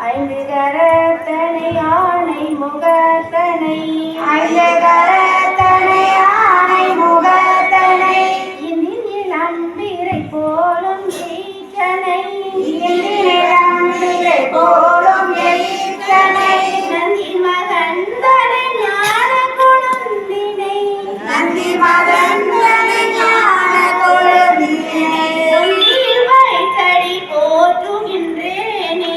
ஐந்து கரத்தனை யானை முகத்தனை ஐந்து கரத்தனை யானை முகத்தனை இந்திரம்பிரை போலும் ஈச்சனை இந்திரம்பிரை போலும் ஈச்சனை நந்தி மகந்தனை ஞான கொழுந்தினை நந்தி மகந்தனை ஞான கொழுந்தினை சொல்லில் வைத்தடி போற்றுகின்றேனே